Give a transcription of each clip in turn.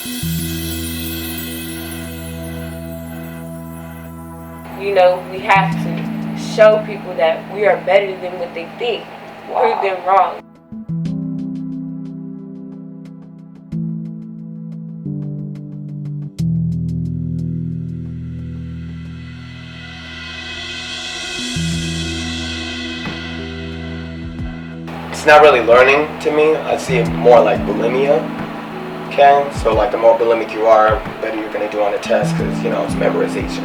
You know, we have to show people that we are better than what they think. Prove them wrong. It's not really learning to me. I see it more like bulimia. Okay, so like the more bulimic you are, the better you're gonna do on a test because you know it's memorization.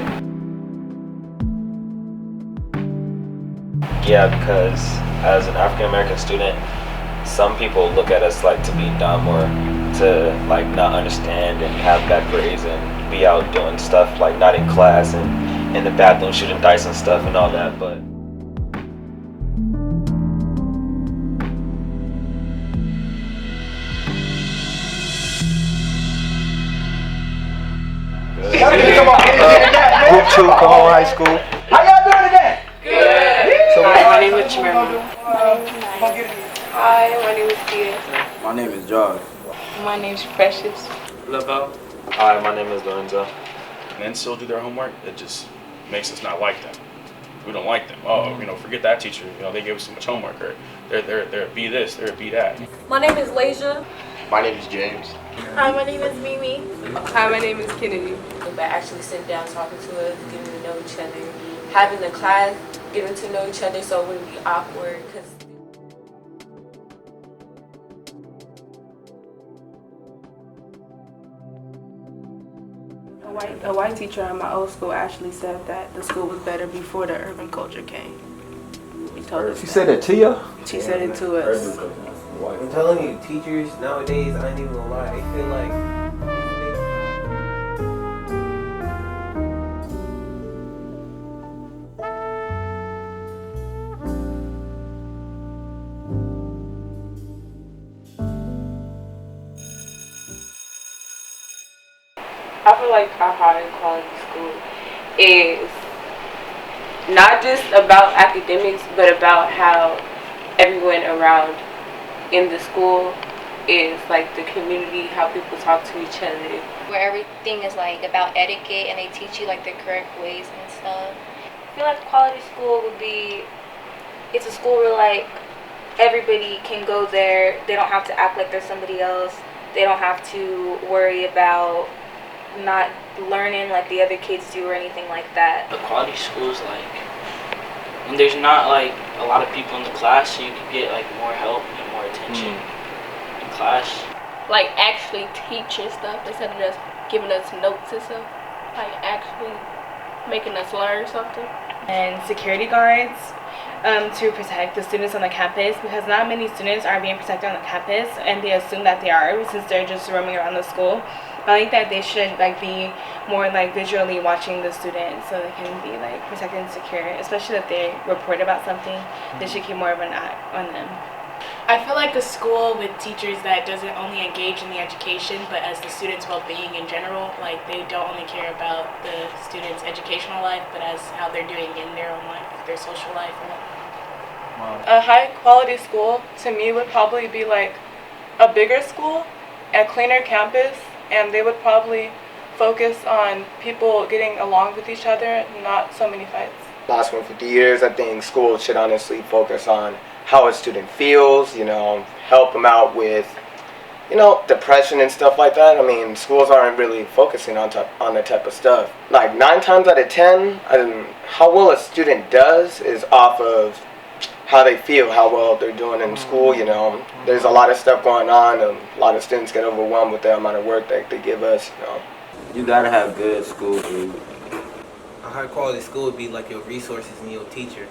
Yeah, because as an African American student, some people look at us like to be dumb or to like not understand and have bad grades and be out doing stuff like not in class and in the bathroom shooting dice and stuff and all that, but Group 2, Cajon High School. How y'all doing today? Good. So Hi, my name is Jimena. Hi, my name is Tia. My name is Josh. My name is Precious. Lavelle. hi, my name is Lorenzo. And then still do their homework. It just makes us not like them. We don't like them. Oh, you know, forget that teacher. You know, they gave us too much homework. Or they're a B this, they're a B that. My name is Lasia. My name is James. Hi, my name is Mimi. Hi, my name is Kennedy. But actually sitting down, talking to us, getting to know each other, having the class, getting to know each other so it wouldn't be awkward. Cause A white teacher at my old school actually said that the school was better before the urban culture came. He told us She said that to you? She said it to us. I'm telling you, teachers nowadays, I ain't even gonna lie, they feel like I feel like a high quality school is not just about academics, but about how everyone around in the school is like the community, how people talk to each other. Where everything is like about etiquette and they teach you like the correct ways and stuff. I feel like quality school would be, it's a school where like everybody can go there. They don't have to act like they're somebody else. They don't have to worry about not learning like the other kids do or anything like that. A quality school is like when there's not like a lot of people in the class, so you can get like more help and more attention in class. Like actually teaching stuff instead of just giving us notes and stuff. Like actually making us learn something. And security guards to protect the students on the campus, because not many students are being protected on the campus and they assume that they are since they're just roaming around the school. I think that they should like be more like visually watching the students so they can be like protected and secure, especially if they report about something. They should keep more of an eye on them. I feel like a school with teachers that doesn't only engage in the education but as the students' well-being in general. Like they don't only care about the students' educational life but as how they're doing in their own life, their social life. A high quality school to me would probably be like a bigger school, a cleaner campus, and they would probably focus on people getting along with each other, not so many fights. Last 150 years, I think schools should honestly focus on how a student feels, you know, help them out with, you know, depression and stuff like that. I mean, schools aren't really focusing on that type of stuff. Like 9 times out of 10, how well a student does is off of how they feel, how well they're doing in school, you know. There's a lot of stuff going on, and a lot of students get overwhelmed with the amount of work that they give us, you know. You gotta have good school food. a high quality school would be like your resources and your teacher.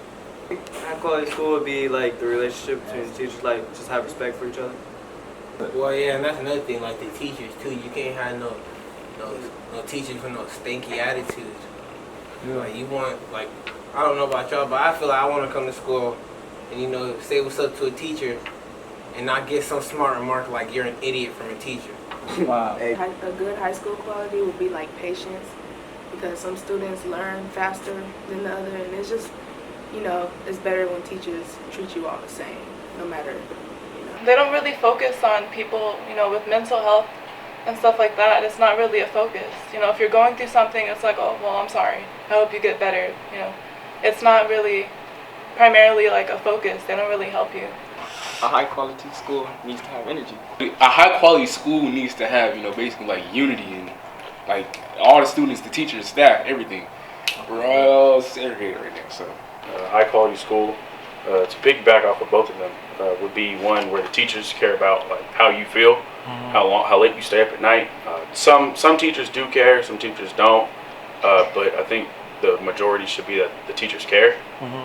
High quality school would be like the relationship between teachers, like just have respect for each other. Well, yeah, and that's another thing, like the teachers too. You can't have no teachers with no stinky attitude. Yeah. Like you want, like, I don't know about y'all, but I feel like I want to come to school and say what's up to a teacher and not get some smart remark like you're an idiot from a teacher. Wow. A good high school quality would be like patience, because some students learn faster than the other, and it's just, it's better when teachers treat you all the same, no matter. They don't really focus on people, with mental health and stuff like that, it's not really a focus. You know, if you're going through something, it's like, oh, well, I'm sorry. I hope you get better. You know, it's not really primarily like a focus. They don't really help you. A high quality school needs to have energy. A high quality school needs to have, basically like unity and like all the students, the teachers, staff, everything. We're all segregated right now, so. High quality school, to piggyback off of both of them, would be one where the teachers care about like how you feel, how late you stay up at night. Some teachers do care, some teachers don't, but I think the majority should be that the teachers care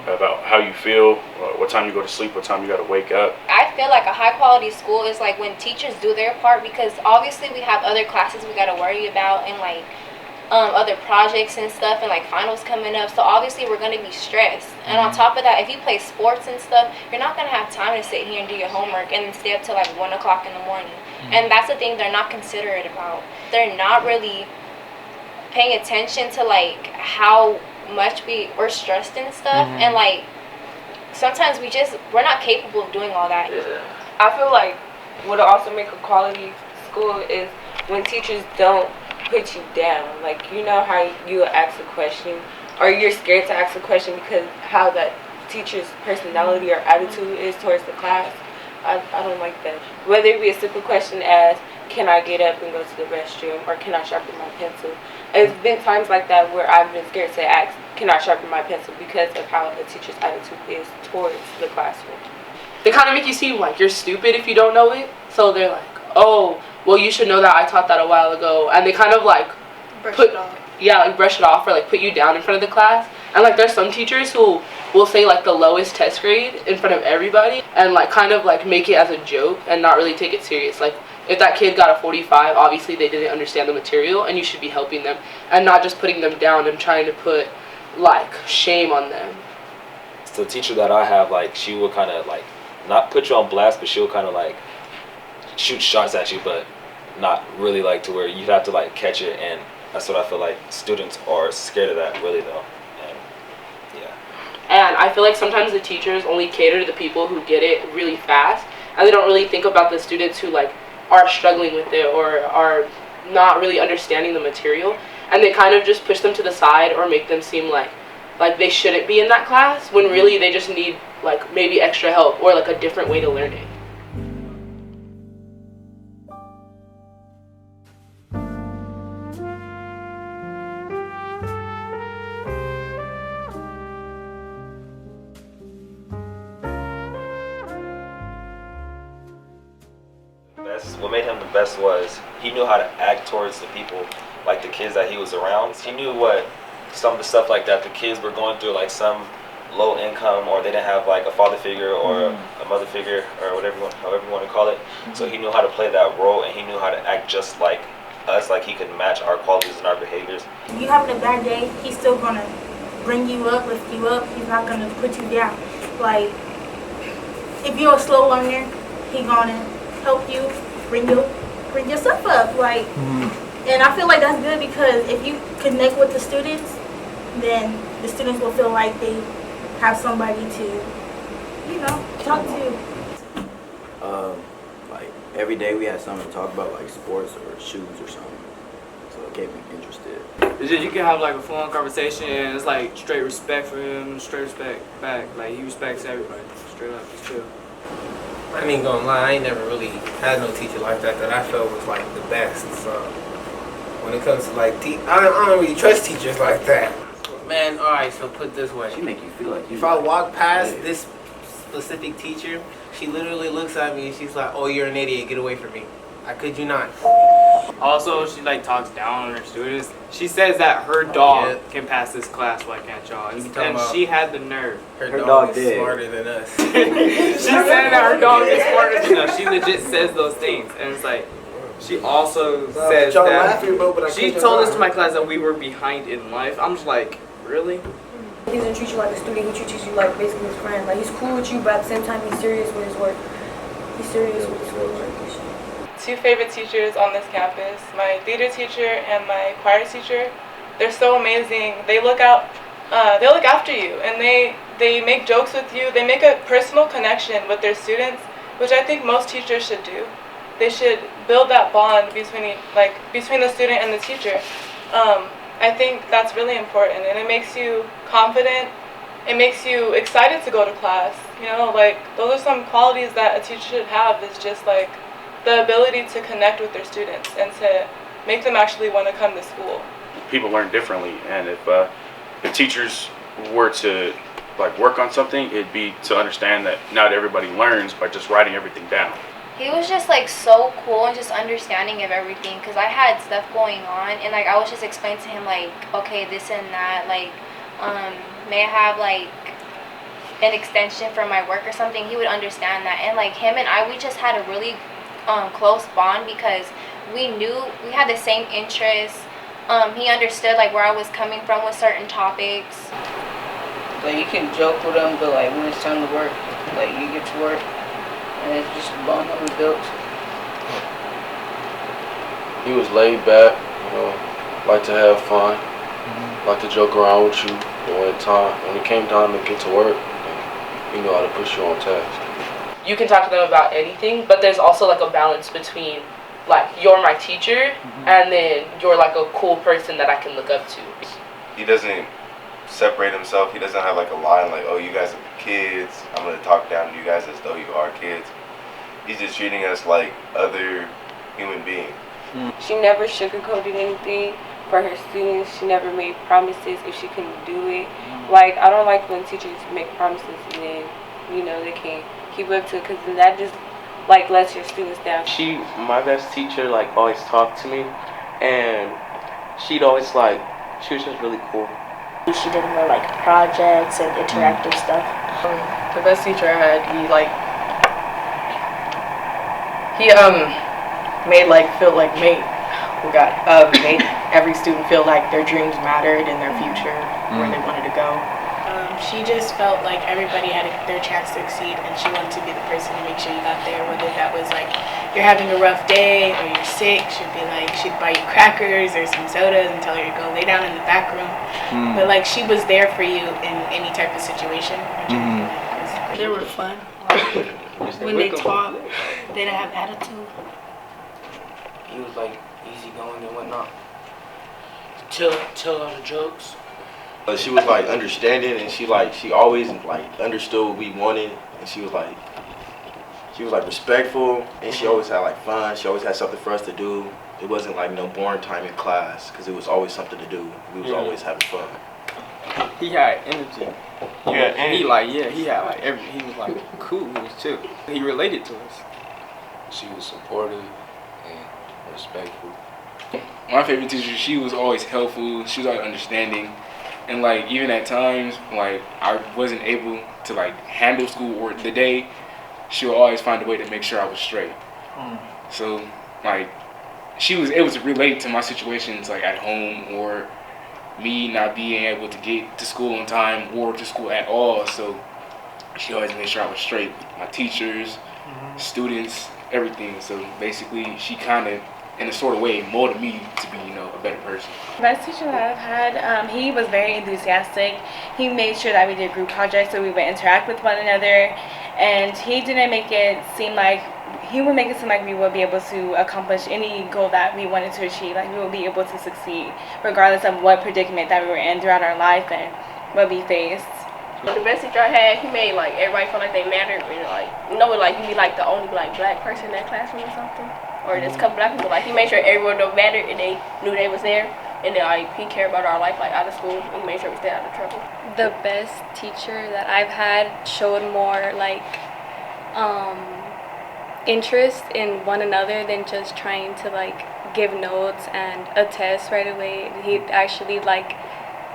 about how you feel, what time you go to sleep, what time you got to wake up. I feel like a high quality school is like when teachers do their part, because obviously we have other classes we got to worry about, and like other projects and stuff, and like finals coming up, so obviously we're going to be stressed. And on top of that, if you play sports and stuff, you're not going to have time to sit here and do your homework and then stay up till like 1 o'clock in the morning. And that's the thing they're not considerate about. They're not really paying attention to like how much we're stressed and stuff, and like sometimes we're not capable of doing all that. I feel like what'll also make a quality school is when teachers don't put you down. Like, you know how you ask a question, or you're scared to ask a question because how that teacher's personality or attitude is towards the class. I don't like that. Whether it be a simple question as, can I get up and go to the restroom, or can I sharpen my pencil? It's been times like that where I've been scared to ask, can I sharpen my pencil, because of how a teacher's attitude is towards the classroom. They kind of make you seem like you're stupid if you don't know it. So they're like, oh, well, you should know that I taught that a while ago. And they kind of like brush it off, or like put you down in front of the class. And like there's some teachers who will say like the lowest test grade in front of everybody, and like kind of like make it as a joke and not really take it serious. Like if that kid got a 45, obviously they didn't understand the material, and you should be helping them and not just putting them down and trying to put like shame on them. So the teacher that I have, like, she will kind of like not put you on blast, but she'll kind of like shoot shots at you, but not really like to where you'd have to like catch it. And that's what I feel like students are scared of that, really, though. And yeah. And I feel like sometimes the teachers only cater to the people who get it really fast, and they don't really think about the students who like are struggling with it or are not really understanding the material, and they kind of just push them to the side or make them seem like they shouldn't be in that class, when really they just need like maybe extra help or like a different way to learn it. What made him the best was he knew how to act towards the people, like the kids that he was around. He knew what some of the stuff like that the kids were going through, like some low income, or they didn't have like a father figure or a mother figure, or however you want to call it. So he knew how to play that role, and he knew how to act just like us, like he could match our qualities and our behaviors. If you're having a bad day, he's still gonna bring you up, lift you up. He's not gonna put you down. Like, if you're a slow learner, he's gonna help you bring yourself up. Like, and I feel like that's good, because if you connect with the students, then the students will feel like they have somebody to, talk to. Like every day we had something to talk about, like sports or shoes or something. So it kept me interested. It's just, you can have like a full-on conversation, and it's like straight respect for him, straight respect back. Like he respects everybody, straight up, just chill. I ain't gonna lie, I ain't never really had no teacher like that I felt was like the best. So when it comes to like I don't really trust teachers like that. Man, alright, so put it this way. She make you feel like if I walk past this specific teacher, she literally looks at me and she's like, "Oh, you're an idiot, get away from me." I kid you not. Also, she like talks down on her students. She says that her dog can pass this class, why can't y'all? And she had the nerve. Her dog is smarter than us. She said that her dog is smarter than us. She legit says those things. And it's like, she also says that she told us to my class that we were behind in life. I'm just like, really? He doesn't treat you like a student, he treats you like basically his friend. Like, he's cool with you, but at the same time he's serious with his work. He's serious with his schoolwork. Two favorite teachers on this campus, my theater teacher and my choir teacher. They're so amazing. They look after you, and they make jokes with you. They make a personal connection with their students, which I think most teachers should do. they should build that bond between the student and the teacher. I think that's really important, and it makes you confident. It makes you excited to go to class. You know, like those are some qualities that a teacher should have. Is just like the ability to connect with their students and to make them actually want to come to school. People learn differently, and if teachers were to like work on something, it'd be to understand that not everybody learns by just writing everything down. He was just like so cool and just understanding of everything, because I had stuff going on and like I was just explaining to him like, okay, this and that, like may I have like an extension for my work or something. He would understand that, and like him and I, we just had a really close bond because we knew we had the same interests. He understood like where I was coming from with certain topics. Like you can joke with him, but like when it's time to work, like you get to work, and it's just a bond that we built. He was laid back, you know, like to have fun, like to joke around with you. But when it came time to get to work, he knew how to push you on task. You can talk to them about anything, but there's also like a balance between like you're my teacher and then you're like a cool person that I can look up to. He doesn't separate himself. He doesn't have like a line like, oh, you guys are kids, I'm going to talk down to you guys as though you are kids. He's just treating us like other human beings. She never sugarcoated anything for her students. She never made promises if she couldn't do it. Like, I don't like when teachers make promises and then, you know, they can't keep up to it, because then that just like lets your students down. My best teacher like always talked to me, and she'd always like, she was just really cool. She did more like projects and interactive stuff. The best teacher I had, he made every student feel like their dreams mattered and their future, where they wanted to go. She just felt like everybody had their chance to succeed, and she wanted to be the person to make sure you got there, whether that was like you're having a rough day or you're sick. She'd buy you crackers or some sodas and tell you to go lay down in the back room. But like she was there for you in any type of situation. They were fun. When they taught, they didn't have attitude. He was like easygoing and whatnot. Tell all the jokes. She was like understanding, and she always like understood what we wanted, and she was like respectful, and she always had like fun. She always had something for us to do. It wasn't like no boring time in class, because it was always something to do. We was always having fun. He had energy. He had like he was like cool. He was chill. He related to us. She was supportive and respectful. My favorite teacher, she was always helpful. She was always understanding. And like even at times like I wasn't able to like handle school or the day, she would always find a way to make sure I was straight. So like she was able to relate to my situations like at home or me not being able to get to school on time or to school at all. So she always made sure I was straight with my teachers, students, everything. So basically she kind of in a sort of way molded me to be, you know, a better person. The best teacher that I've had, he was very enthusiastic. He made sure that we did group projects so we would interact with one another, and he didn't make it seem like, he would make it seem like we would be able to accomplish any goal that we wanted to achieve, like we would be able to succeed regardless of what predicament that we were in throughout our life and what we faced. The best teacher I had, he made like everybody feel like they mattered, and like like you'd be like the only like black person in that classroom or something, or just a couple black people. Like he made sure everyone don't matter and they knew they was there, and then like he cared about our life like out of school, and he made sure we stayed out of trouble. The best teacher that I've had showed more like interest in one another than just trying to like give notes and a test right away. He'd actually like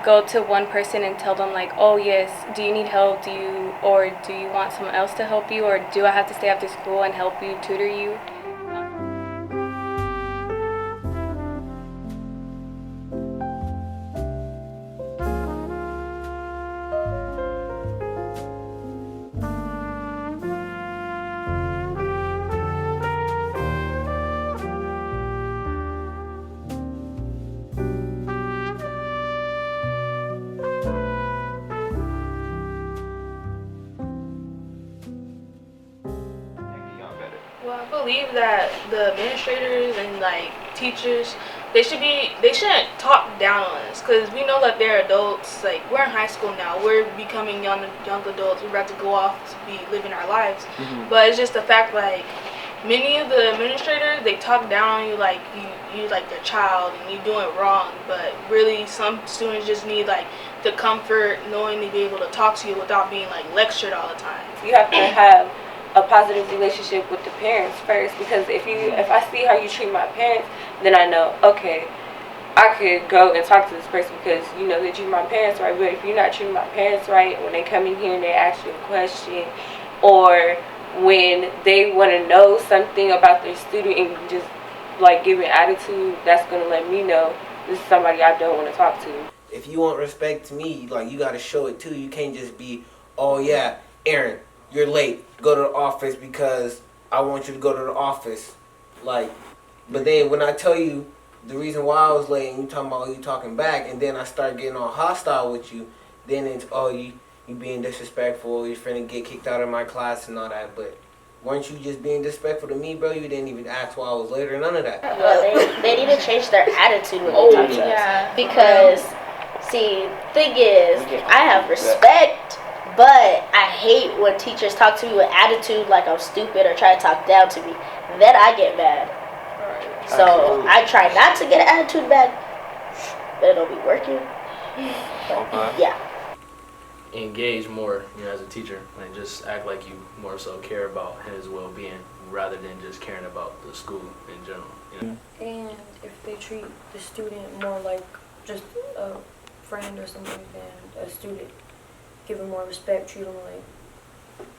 go to one person and tell them like, oh yes, do you need help, do you want someone else to help you, or do I have to stay after school and help you, tutor you? Well, I believe that the administrators and like teachers, they shouldn't talk down on us, because we know that they're adults. Like, we're in high school now, we're becoming young adults. We're about to go off to be living our lives. But it's just the fact, like, many of the administrators, they talk down on you like you like their child and you doing wrong. But really, some students just need like the comfort knowing to be able to talk to you without being like lectured all the time. You have to have a positive relationship with the parents first, because if I see how you treat my parents, then I know, okay, I could go and talk to this person because you know they treat my parents right. But if you're not treating my parents right, when they come in here and they ask you a question, or when they want to know something about their student and you just like give an attitude, that's gonna let me know this is somebody I don't want to talk to. If you want respect to me, like, you gotta show it too. You can't just be, oh yeah, Aaron, you're late. Go to the office because I want you to go to the office. Like, but then when I tell you the reason why I was late and you talking about, oh, you talking back, and then I start getting all hostile with you, then it's, oh, you being disrespectful, you're finna get kicked out of my class and all that. But weren't you just being disrespectful to me, bro? You didn't even ask why I was late or none of that. They need to change their attitude when they talk to us. Because, see, thing is, I have respect, but I hate when teachers talk to me with attitude like I'm stupid or try to talk down to me. Then I get mad. So I try not to get an attitude back, but it'll be working. But, yeah. Engage more, as a teacher, and just act like you more so care about his well-being rather than just caring about the school in general. And if they treat the student more like just a friend or something than a student, give them more respect, treat them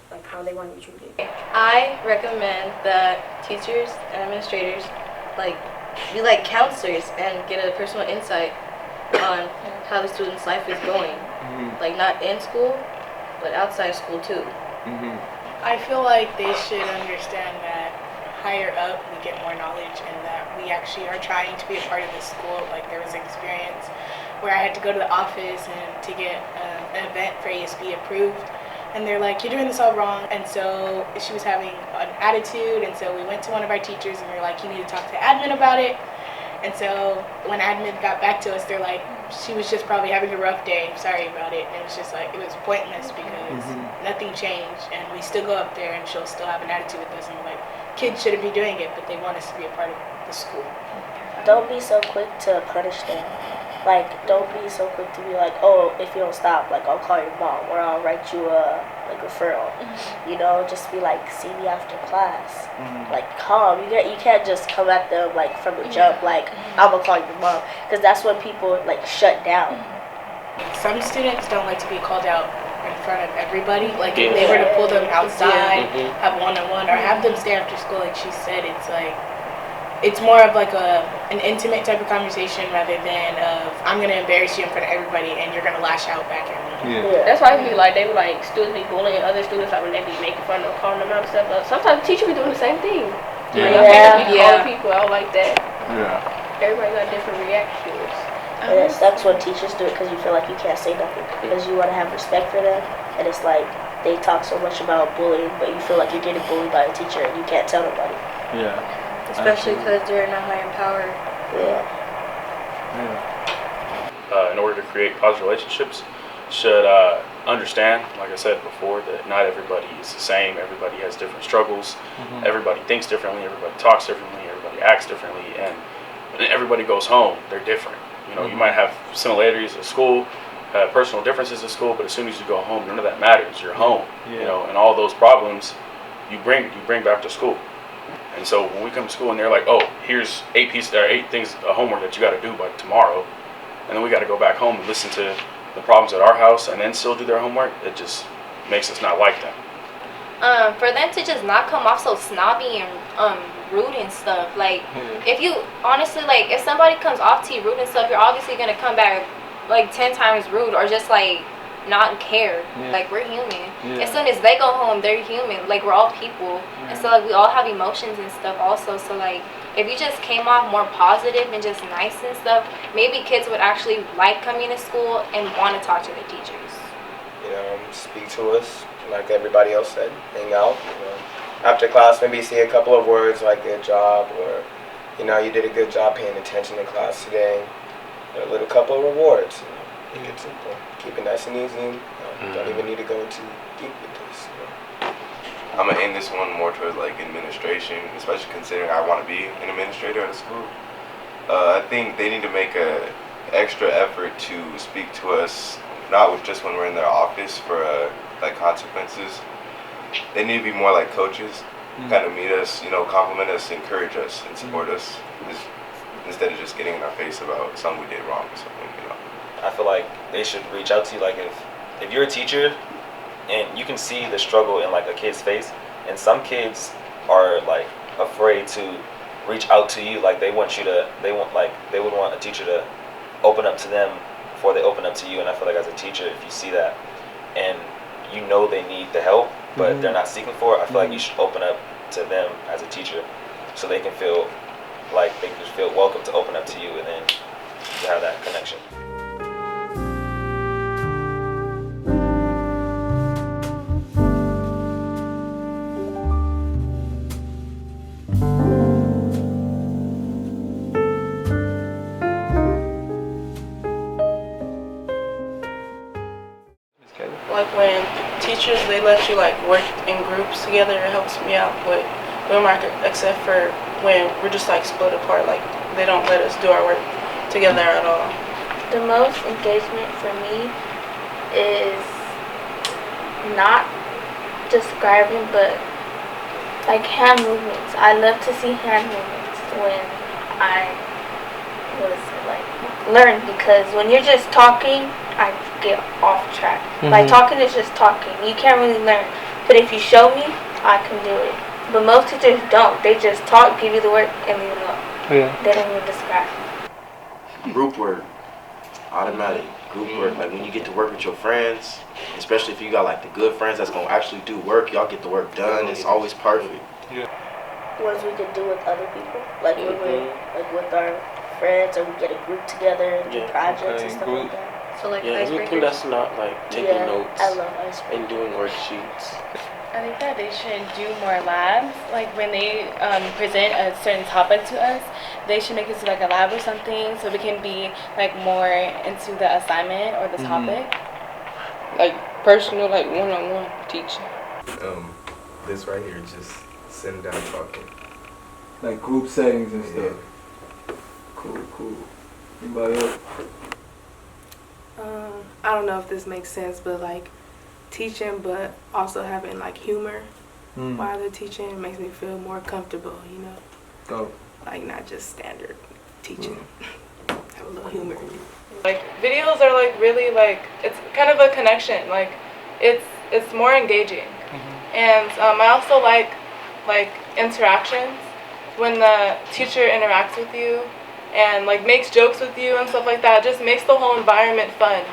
like how they want to be treated. I recommend that teachers and administrators be like counselors and get a personal insight on how the student's life is going. Like, not in school, but outside school too. I feel like they should understand that higher up we get more knowledge and that we actually are trying to be a part of the school. Like, there was an experience where I had to go to the office and to get an event for ASB approved, and they're like, you're doing this all wrong. And so she was having an attitude, and so we went to one of our teachers and we were like, you need to talk to admin about it. And so when admin got back to us, they're like, she was just probably having a rough day, sorry about it. And it was just like, it was pointless because nothing changed, and we still go up there and she'll still have an attitude with us, and we're like, kids shouldn't be doing it, but they want us to be a part of the school. Don't be so quick to punish them. Like, don't be so quick to be like, oh, if you don't stop, like, I'll call your mom or I'll write you a referral. Just be like, see me after class. Like, calm. You can't just come at them like from the jump, like, I'm gonna call your mom, because that's when people like shut down. Some students don't like to be called out in front of everybody. Like, if they were to pull them outside, have one-on-one, or have them stay after school, like she said, it's like, it's more of like an intimate type of conversation rather than I'm gonna embarrass you in front of everybody and you're gonna lash out back at me. That's why I be like, they be like, students be bullying other students, like when they be making fun of calling them out and stuff. But sometimes teachers be doing the same thing. Like, be calling people out like that. Everybody got different reactions. And it sucks when teachers do it because you feel like you can't say nothing because you want to have respect for them, and it's like they talk so much about bullying, but you feel like you're getting bullied by a teacher and you can't tell nobody. Especially because they're in a higher power. In order to create positive relationships, should understand, like I said before, that not everybody is the same. Everybody has different struggles. Everybody thinks differently. Everybody talks differently. Everybody acts differently. And when everybody goes home, they're different. You might have similarities at school, personal differences at school, but as soon as you go home, none of that matters. You're home. And all those problems you bring back to school. And so when we come to school and they're like, oh, here's 8 things of homework that you got to do by tomorrow, and then we got to go back home and listen to the problems at our house and then still do their homework, it just makes us not like them. For them to just not come off so snobby and rude and stuff, like, if you honestly, like, if somebody comes off to you rude and stuff, you're obviously going to come back like 10 times rude or just like not care. Like, we're human. As soon as they go home, they're human. Like, we're all people. And so, like, we all have emotions and stuff also. So, like, if you just came off more positive and just nice and stuff, maybe kids would actually like coming to school and want to talk to their teachers. Speak to us like everybody else said. Hang out. after class, maybe say a couple of words like good job, or you did a good job paying attention in class today. A little couple of rewards. Make it simple. Keep it nice and easy. Don't even need to go too deep with this. I'm gonna aim this one more towards like administration, especially considering I want to be an administrator at a school. I think they need to make a extra effort to speak to us, not with just when we're in their office for like consequences. They need to be more like coaches, kind of meet us, compliment us, encourage us, and support us, instead of just getting in our face about something we did wrong or something. I feel like they should reach out to you. Like if you're a teacher and you can see the struggle in like a kid's face, and some kids are like afraid to reach out to you. Like they would want a teacher to open up to them before they open up to you. And I feel like as a teacher, if you see that and they need the help, but they're not seeking for it, I feel like you should open up to them as a teacher, so they can feel like they can just feel welcome to open up to you, and then you have that connection. Like when teachers, they let you like work in groups together, it helps me out with homework, except for when we're just like split apart, like they don't let us do our work together at all. The most engagement for me is not describing, but like hand movements. I love to see hand movements when I learn, because when you're just talking, I get off track. Like talking is just talking. You can't really learn. But if you show me, I can do it. But most teachers don't. They just talk, give you the work, and leave it alone. Yeah. They don't even describe. Group work, automatic group work. Like when you get to work with your friends, especially if you got like the good friends that's gonna actually do work, y'all get the work done. It's always perfect. Yeah. Ones we could do with other people, like when we're like with our friends, or we get a group together and do projects and stuff like that. So like anything that's not like taking notes I love icebreakers. and doing worksheets. I think that they should do more labs. Like when they present a certain topic to us, they should make it to like a lab or something, so we can be like more into the assignment or the topic. Like personal, like one-on-one teaching. This right here, just sitting down talking. Like group settings and stuff. Cool. Anybody else? I don't know if this makes sense, but like teaching, but also having like humor while they're teaching makes me feel more comfortable, Oh. Like not just standard teaching. Have a little humor. Like videos are like really like, it's kind of a connection. Like it's more engaging. And I also like interactions when the teacher interacts with you and like makes jokes with you and stuff like that. It just makes the whole environment fun.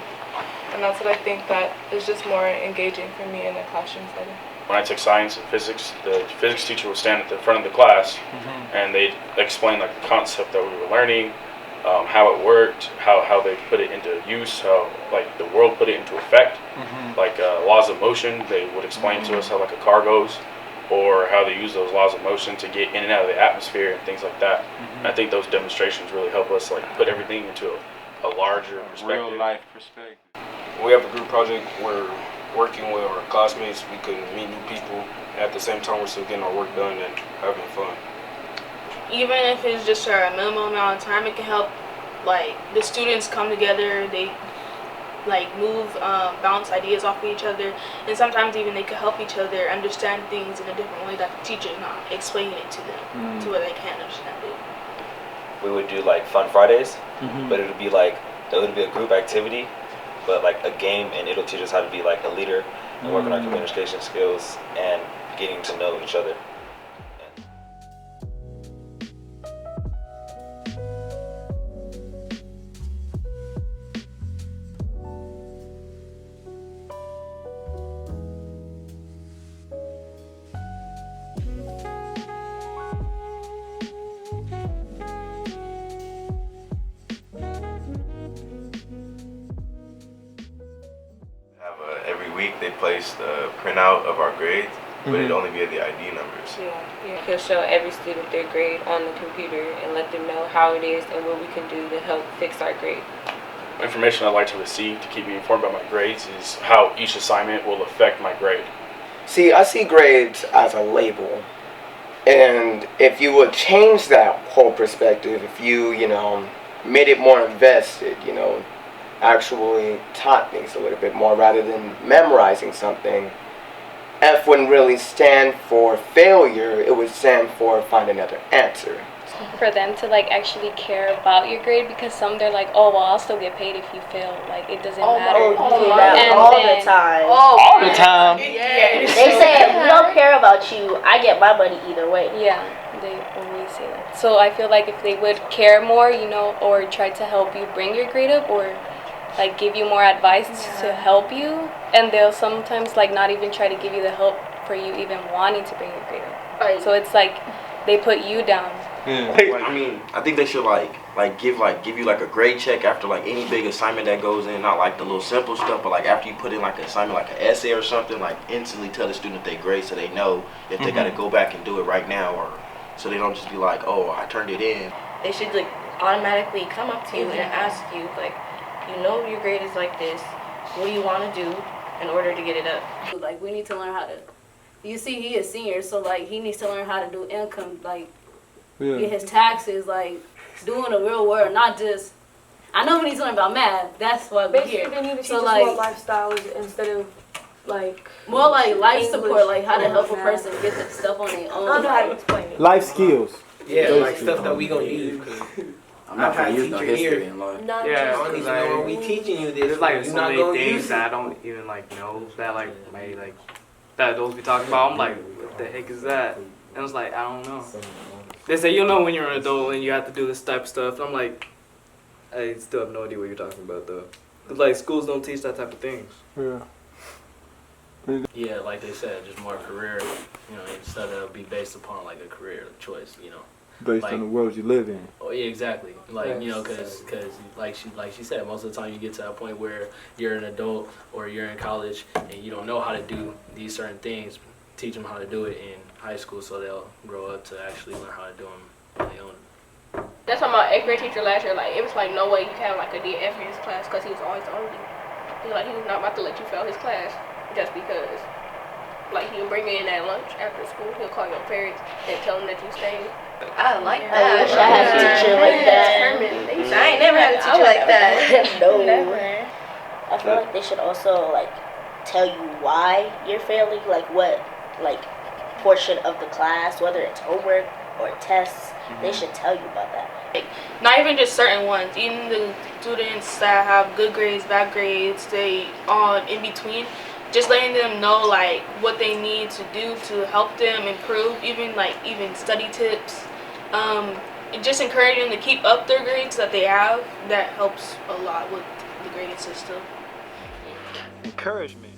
And that's what I think that is just more engaging for me in a classroom setting. When I took science and physics, the physics teacher would stand at the front of the class and they'd explain like the concept that we were learning, how it worked, how they put it into use, how like the world put it into effect. Like laws of motion, they would explain to us how like a car goes, or how they use those laws of motion to get in and out of the atmosphere and things like that. And I think those demonstrations really help us like put everything into a larger perspective. Real life perspective. We have a group project where working with our classmates, we can meet new people. At the same time, we're still getting our work done and having fun. Even if it's just for a minimal amount of time, it can help like the students come together, they like bounce ideas off of each other, and sometimes even they could help each other understand things in a different way that the teacher's not explaining it to them to where they can't understand it. We would do like fun Fridays, but it would be a group activity, but like a game, and it'll teach us how to be like a leader and work on our communication skills and getting to know each other. Every week they place the printout of our grades, but it'd only be at the ID numbers. Yeah. He'll show every student their grade on the computer and let them know how it is and what we can do to help fix our grade. Information I'd like to receive to keep me informed about my grades is how each assignment will affect my grade. See, I see grades as a label. And if you would change that whole perspective, if you, made it more invested, actually taught things a little bit more rather than memorizing something, F wouldn't really stand for failure, it would stand for find another answer. For them to actually care about your grade, because some they're like, oh well, I'll still get paid if you fail, it doesn't matter. All the time. All the time. Yeah. They say if we don't care about you, I get my money either way. Yeah, they always say that. So I feel like if they would care more, or try to help you bring your grade up, or give you more advice to help you, and they'll sometimes not even try to give you the help for you even wanting to bring your grade up. Right. So it's they put you down. Yeah. I think they should give you a grade check after any big assignment that goes in, not the little simple stuff, but after you put in an assignment an essay or something, instantly tell the student their grade so they know if they got to go back and do it right now, or so they don't just be oh, I turned it in. They should automatically come up to you and ask you your grade is like this. What do you want to do in order to get it up? We need to learn how to. You see, he is senior, so he needs to learn how to do income, get his taxes, doing the real world, not just. I know we need to learn about math. That's what we're here. They need to teach so us more lifestyles instead of more life English support, how to help a math. person get the stuff on their own. I don't know how to explain it. Life skills. Yeah, stuff that we gonna use. I'm not gonna use no history in life. Yeah, I don't even know when we teaching you this. There's so many things that I don't even know that that those be talking about. I'm what the heck is that? And it's I don't know. They say you'll know when you're an adult and you have to do this type of stuff. And I'm I still have no idea what you're talking about though. 'Cause schools don't teach that type of things. Yeah. Yeah, like they said, just more career, instead of be based upon a career choice, Based on the world you live in. Oh yeah, exactly. Because she said, most of the time you get to that point where you're an adult or you're in college and you don't know how to do these certain things. Teach them how to do it in high school so they'll grow up to actually learn how to do them on their own. That's why my 8th grade teacher last year, it was no way he could have a DF in his class because he was always the only. He was not about to let you fail his class just because. He'll bring you in at lunch after school. He'll call your parents and tell them that you stayed. I like I that. wish I had a teacher like that. I ain't never had a teacher like that. No. Never. I feel they should also tell you why you're failing, what portion of the class, whether it's homework or tests. They should tell you about that. Not even just certain ones, even the students that have good grades, bad grades, they all in between. Just letting them know what they need to do to help them improve, even study tips. Just encouraging them to keep up their grades that they have. That helps a lot with the grading system. Encouragement.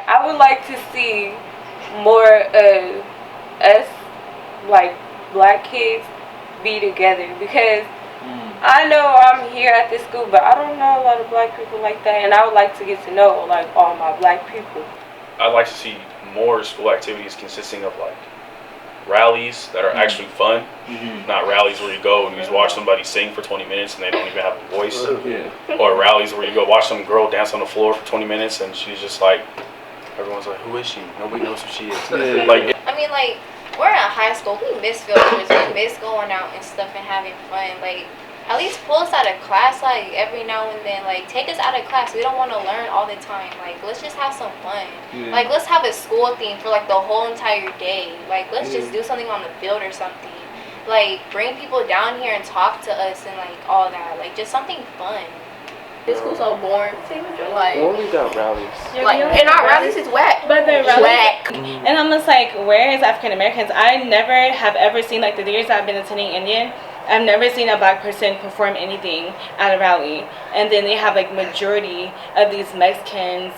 I would like to see more of us, black kids, be together, because I know I'm here at this school, but I don't know a lot of black people like that, and I would like to get to know all my black people. I'd like to see more school activities consisting of rallies that are actually fun, not rallies where you go and you just watch somebody sing for 20 minutes and they don't even have a voice, or rallies where you go watch some girl dance on the floor for 20 minutes and she's just everyone's who is she? Nobody knows who she is. We're in high school, we miss field trips, we miss going out and stuff and having fun. At least pull us out of class every now and then. Take us out of class. We don't want to learn all the time. Let's just have some fun. Let's have a school theme for the whole entire day. Let's just do something on the field or something. Bring people down here and talk to us and all that. Just something fun. This school's so boring. We got rallies. And our rallies is whack. But the rallies, whack. And I'm just where is African Americans? I never have ever seen the years I've been attending Indian. I've never seen a black person perform anything at a rally, and then they have like majority of these Mexicans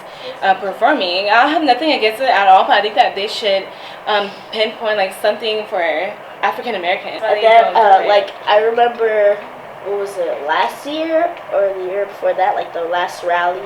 performing. I have nothing against it at all, but I think that they should pinpoint like something for African Americans. And then like I remember, what was it, last year or the year before that, like the last rally,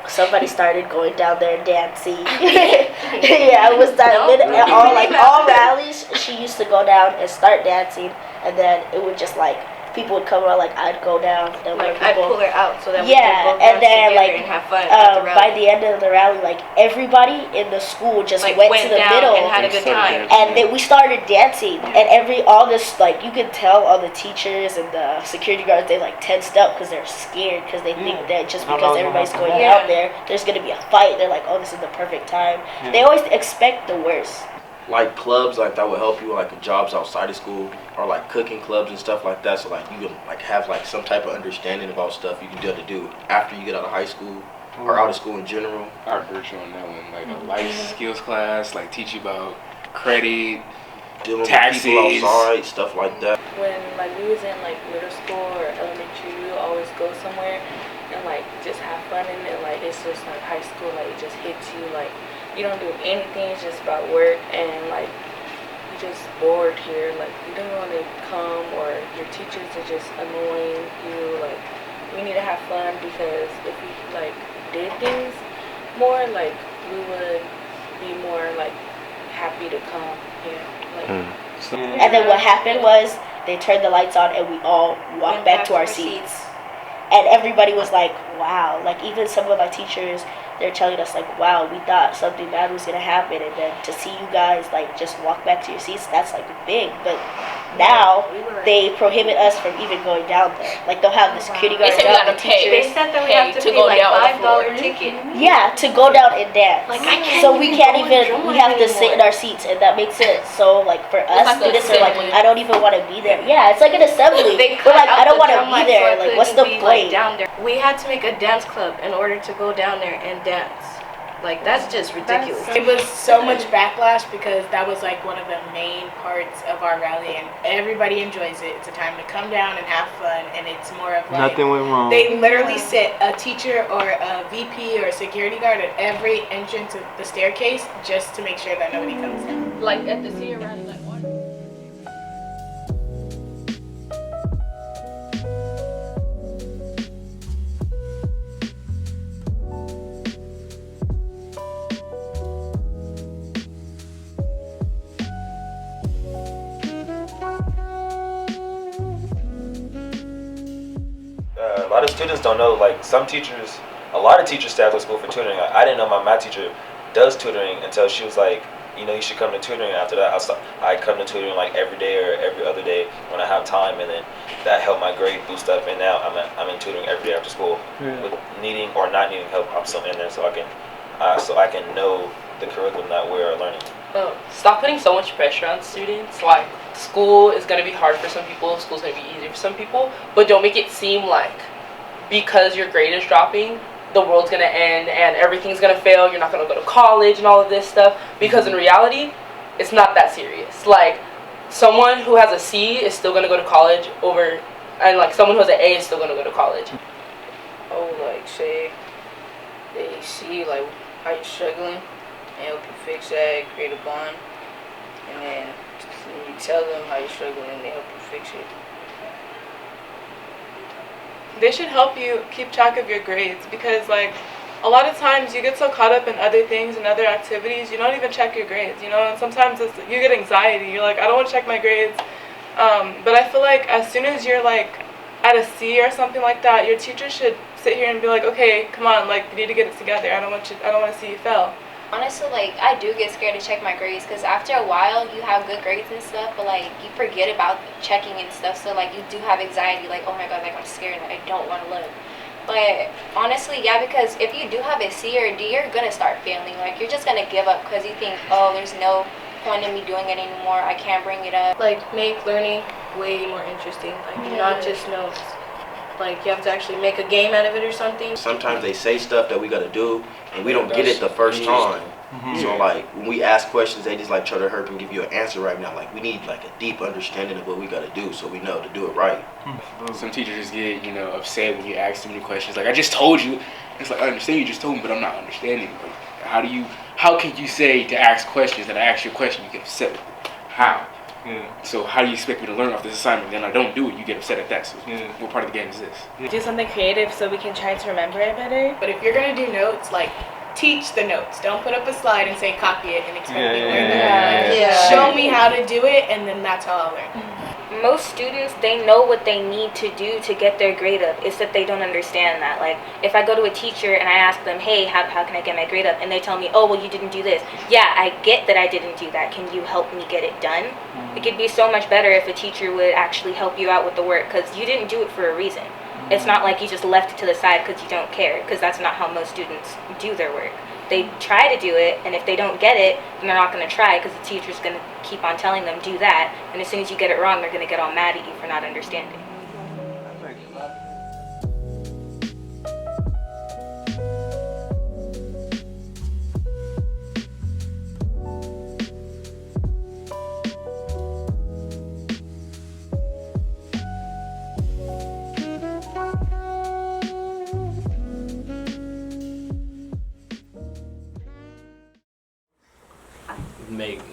somebody started going down there and dancing. Yeah, it was that all rallies. She used to go down and start dancing, and then it would just like people would come around. Like I'd go down, then like I'd pull her out so that we yeah, could go and then together like and have fun at the rally. by the end of the rally, like everybody in the school just like, went to the down middle and had a good time. and then we started dancing, and all this like you could tell all the teachers and the security guards, they like tensed up because they're scared because they think that just because everybody's going out there's gonna be a fight. They're like, oh, this is the perfect time. They always expect the worst. Like clubs like that would help you like jobs outside of school, or like cooking clubs and stuff like that, so like you can like have like some type of understanding about stuff you can do to do after you get out of high school or out of school in general. I agree with you on that one. Like a life skills class, like teach you about credit, dealing taxes, with people outside, stuff like that. When like we was in like middle school or elementary, we would always go somewhere and like just have fun in it. Like it's just like high school, like it just hits you like you don't do anything, it's just about work, and like you're just bored here, like you don't want to come, or your teachers are just annoying you. Like we need to have fun, because if we like did things more, like we would be more like happy to come here. Like And then what happened was they turned the lights on and we all walked back to our seats. And everybody was like, wow. Like even some of my teachers, they're telling us like, wow, we thought something bad was gonna happen, and then to see you guys like just walk back to your seats, that's like big. But now they prohibit us from even going down there. Like they'll have the security guards down, the teachers. They said that we have to pay like $5 ticket. Yeah, to go down and dance. Like I can't so we can't even. We have to sit in our seats, and that makes it so like for us students are like, I don't even want to be there. Yeah, it's like an assembly. We're like, I don't want to be there. Like, what's the point? Down there. We had to make a dance club in order to go down there and dance. Like that's just ridiculous. It was so much backlash because that was like one of the main parts of our rally, and everybody enjoys it. It's a time to come down and have fun, and it's more of like nothing went wrong. They literally sit a teacher or a VP or a security guard at every entrance of the staircase just to make sure that nobody comes in. Like at the senior rally, like what? A lot of students don't know, like some teachers, a lot of teachers stay after school for tutoring. I didn't know my math teacher does tutoring until she was like, you know, you should come to tutoring. After that, I come to tutoring like every day or every other day when I have time, and then that helped my grade boost up. And now I'm in tutoring every day after school, with needing or not needing help. I'm still in there so I can know the curriculum that we're learning. Stop putting so much pressure on students. Like school is gonna be hard for some people, school's gonna be easy for some people, but don't make it seem like because your grade is dropping, the world's gonna end and everything's gonna fail, you're not gonna go to college and all of this stuff, because in reality, it's not that serious. Like, someone who has a C is still gonna go to college and like someone who has an A is still gonna go to college. Oh, like say they see like how you're struggling and help you fix that, create a bond, and then you tell them how you're struggling and they help you fix it. They should help you keep track of your grades, because like a lot of times you get so caught up in other things and other activities, you don't even check your grades, you know, and sometimes you get anxiety. You're like, I don't want to check my grades. But I feel like as soon as you're like at a C or something like that, your teacher should sit here and be like, okay, come on, like you need to get it together. I don't want to see you fail. Honestly, like, I do get scared to check my grades, because after a while, you have good grades and stuff, but, like, you forget about checking and stuff, so, like, you do have anxiety, like, oh my god, like, I'm scared, like, I don't want to look. But, honestly, yeah, because if you do have a C or a D, you're going to start failing. Like, you're just going to give up because you think, oh, there's no point in me doing it anymore, I can't bring it up. Like, make learning way more interesting, like, not just notes. Like you have to actually make a game out of it or something. Sometimes they say stuff that we gotta do, and we don't get it the first time. So like when we ask questions, they just like try to hurry and give you an answer right now. Like we need like a deep understanding of what we gotta do, so we know to do it right. Some teachers just get upset when you ask too many questions. Like I just told you. It's like I understand you just told me, but I'm not understanding. Like how can you say to ask questions that I ask you a question you get upset with it? How? Yeah. So how do you expect me to learn off this assignment? Then I don't do it, you get upset at that. So what part of the game is this? Do something creative so we can try to remember it better. But if you're gonna do notes, like teach the notes. Don't put up a slide and say copy it and expect me to learn that. Show me how to do it, and then that's how I'll learn. Most students, they know what they need to do to get their grade up. It's that they don't understand that. Like, if I go to a teacher and I ask them, hey, how can I get my grade up? And they tell me, oh, well, you didn't do this. Yeah, I get that I didn't do that. Can you help me get it done? It could be so much better if a teacher would actually help you out with the work, because you didn't do it for a reason. It's not like you just left it to the side because you don't care, because that's not how most students do their work. They try to do it, and if they don't get it, then they're not going to try, because the teacher's going to keep on telling them, do that, and as soon as you get it wrong, they're going to get all mad at you for not understanding.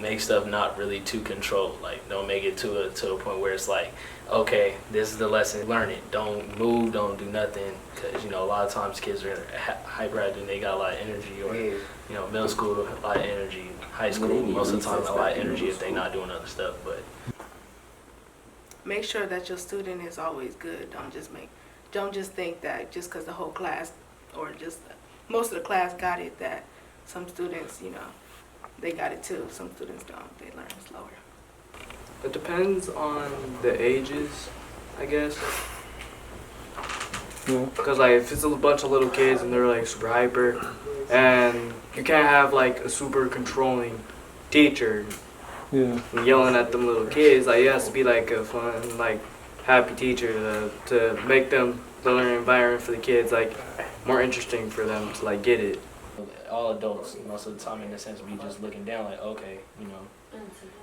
Make stuff not really too controlled. Like, don't make it to a point where it's like, okay, this is the lesson, learn it. Don't move, don't do nothing, because a lot of times kids are hyperactive and they got a lot of energy, or middle school a lot of energy, high school most of the time a lot of energy if they're not doing other stuff. But make sure that your student is always good. Don't just think that just because the whole class or just most of the class got it, that some students they got it too. Some students don't. They learn slower. It depends on the ages, I guess. Because like if it's a bunch of little kids and they're like super hyper, and you can't have like a super controlling teacher yelling at them little kids. Like it has to be like a fun, like happy teacher to make the learning environment for the kids like more interesting for them to like get it. All adults, most of the time, in a sense, be just looking down like, okay,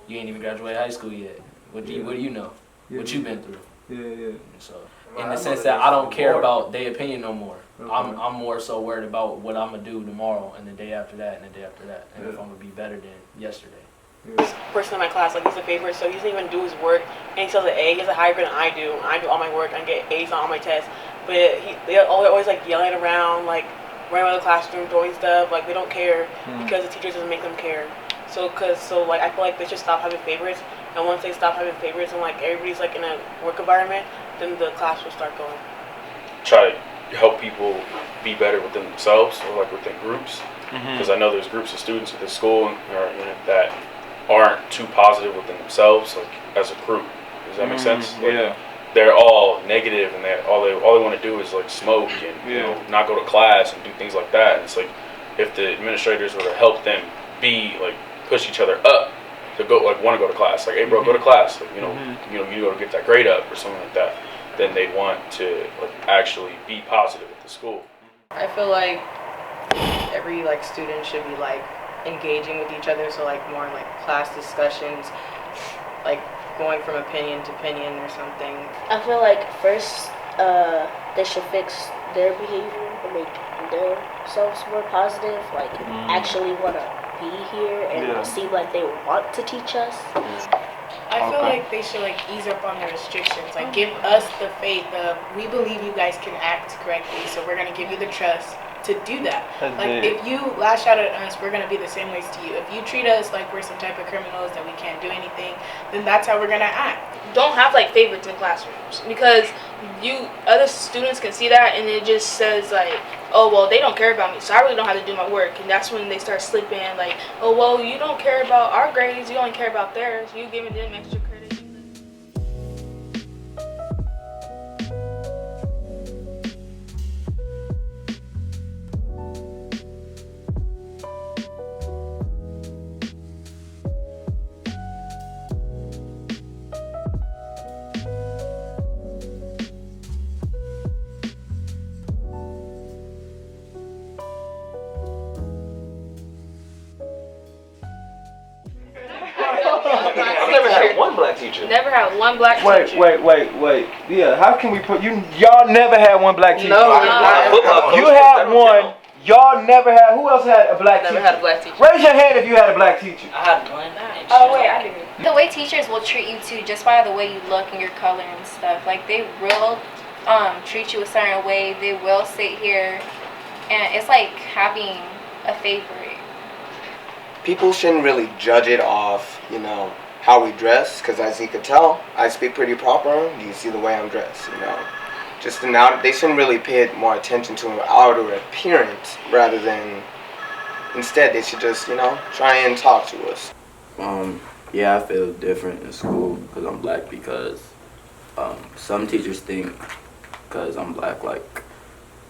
you ain't even graduated high school yet. What do you know? What you been through? So, in the sense that I don't care about their opinion no more. I'm more so worried about what I'm gonna do tomorrow and the day after that and the day after that, and if I'm gonna be better than yesterday. This person in my class, like, he's a favorite, so he doesn't even do his work, and he sells an A. He has a higher grade than I do. I do all my work, I get A's on all my tests, but they're always like yelling around, like running around the classroom, doing stuff, like they don't care because the teachers doesn't make them care. So like I feel like they should stop having favorites, and once they stop having favorites and like everybody's like in a work environment, then the class will start going. Try to help people be better within themselves, or like within groups, because I know there's groups of students at this school that aren't too positive within themselves, like as a group. Does that make sense? Like, they're all negative, and all they want to do is like smoke and not go to class and do things like that. And it's like if the administrators were to help them be like push each other up to go, like want to go to class, like, hey bro, go to class, like, you go to get that grade up or something like that, then they want to like actually be positive at the school. I feel like every like student should be like engaging with each other, so like more like class discussions, like going from opinion to opinion or something. I feel like first they should fix their behavior and make themselves more positive, like actually want to be here and seem like they want to teach us. I feel like they should like ease up on the restrictions, like give us the faith of, we believe you guys can act correctly, so we're going to give you the trust to do that. Like if you lash out at us, we're going to be the same ways to you. If you treat us like we're some type of criminals that we can't do anything, then that's how we're going to act. Don't have like favorites in classrooms, because other students can see that and it just says like, oh well, they don't care about me, so I really don't have to do my work. And that's when they start slipping like, oh well, you don't care about our grades, you only care about theirs, you giving them extra credit. black teacher. Never had one black teacher. Wait. Yeah, how can we put you? Y'all never had one black teacher. No, you had one. Y'all never had. Who else had a black teacher? Never had a black teacher. Raise your hand if you had a black teacher. I had one. Oh wait, I didn't. The way teachers will treat you too, just by the way you look and your color and stuff. Like they will treat you a certain way. They will sit here, and it's like having a favorite. People shouldn't really judge it off, you know, how we dress, because as you can tell, I speak pretty proper. You see the way I'm dressed, you know. Just an outer, they shouldn't really pay more attention to an outer appearance rather than, instead they should just, you know, try and talk to us. Yeah, I feel different in school because I'm black, because some teachers think because I'm black, like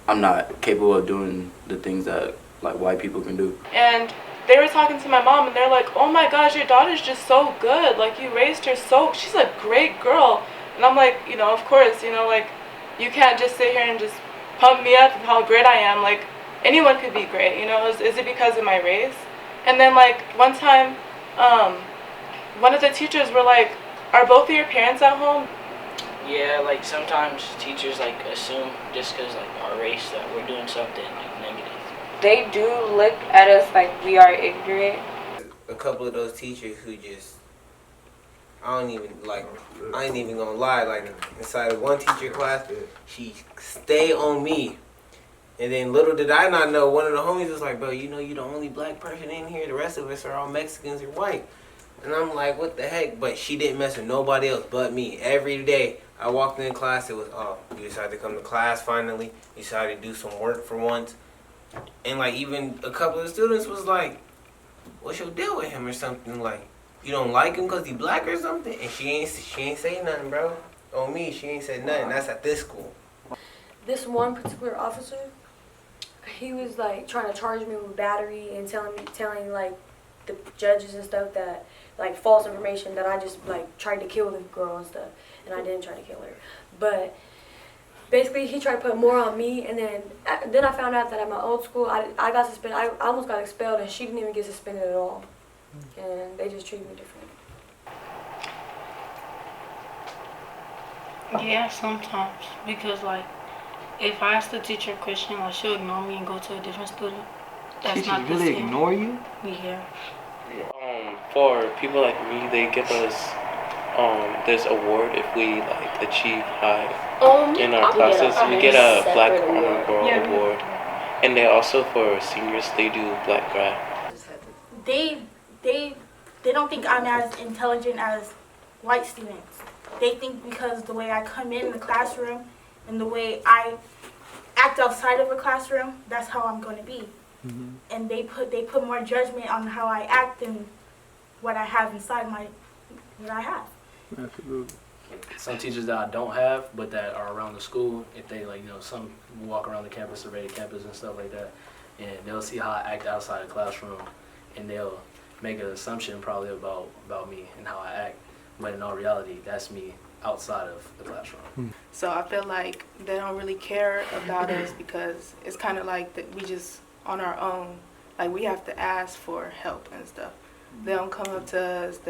I'm not capable of doing the things that like white people can do. And they were talking to my mom and they're like, oh my gosh, your daughter's just so good. Like you raised her so, she's a great girl. And I'm like, you know, of course, you know, like you can't just sit here and just pump me up with how great I am. Like anyone could be great, you know. Is it because of my race? And then like one time, one of the teachers were like, are both of your parents at home? Yeah, like sometimes teachers like assume just because like our race that we're doing something like negative. They do look at us like we are ignorant. A couple of those teachers who just, I ain't even gonna lie, like inside of one teacher class, she stayed on me. And then little did I not know, one of the homies was like, bro, you know you the only black person in here, the rest of us are all Mexicans or white. And I'm like, what the heck? But she didn't mess with nobody else but me. Every day I walked in class, it was, oh, you decided to come to class finally. You decided to do some work for once. And like even a couple of students was like, what's your deal with him or something? Like, you don't like him because he black or something? And she ain't say nothing, bro. On me, she ain't said nothing. That's at this school. This one particular officer, he was like trying to charge me with battery and telling like the judges and stuff that like false information that I just like tried to kill the girl and stuff, and I didn't try to kill her. But basically he tried to put more on me, and then I found out that at my old school I got suspended. I almost got expelled, and she didn't even get suspended at all, and they just treated me different. Yeah, sometimes, because like if I ask the teacher a question, like she'll ignore me and go to a different student. That's Teachers not the really same. ignore you? Yeah. For people like me, they give us this award if we like achieve high in our classes. We get a Black Honor Girl award, and they also for seniors they do Black Grad. They don't think I'm as intelligent as white students. They think because the way I come in the classroom and the way I act outside of a classroom, that's how I'm going to be. Mm-hmm. And they put more judgment on how I act than what I have inside what I have. Absolutely. Some teachers that I don't have, but that are around the school, if they like, you know, some walk around the campus, survey the campus and stuff like that, and they'll see how I act outside the classroom, and they'll make an assumption probably about me and how I act, but in all reality, that's me outside of the classroom. So I feel like they don't really care about us because it's kind of like that we just on our own. Like we have to ask for help and stuff. They don't come up to us.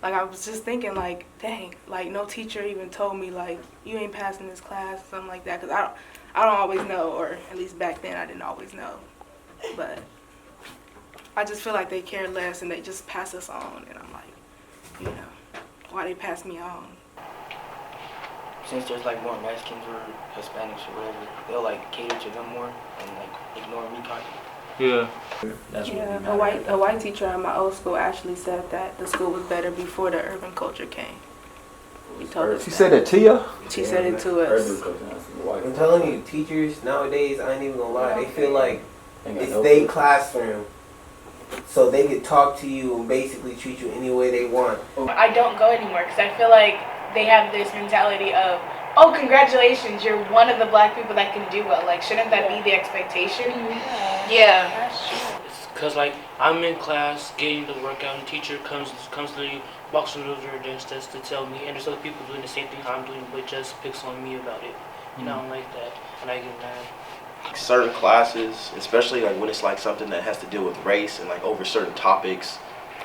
Like I was just thinking like, dang, like no teacher even told me like you ain't passing this class, something like that. Cause I don't always know, or at least back then I didn't always know. But I just feel like they care less and they just pass us on, and I'm like, you know, why they pass me on? Since there's like more Mexicans or Hispanics or whatever, they'll like cater to them more and like ignore me kind of. Yeah. That's yeah, a white teacher at my old school actually said that the school was better before the urban culture came. He told us She said it to you? She said it to us. I'm telling you, teachers nowadays, I ain't even gonna lie, they feel like it's their classroom, so they could talk to you and basically treat you any way they want. I don't go anymore because I feel like they have this mentality of, oh, congratulations, you're one of the black people that can do well. Like, shouldn't that be the expectation? Yeah. That's true. Because like I'm in class getting the workout, and teacher comes to you, walks on over your desk to tell me, and there's other people doing the same thing I'm doing, but just picks on me about it. You know, I don't like that, and I get mad. Certain classes, especially like when it's like something that has to deal with race and like over certain topics,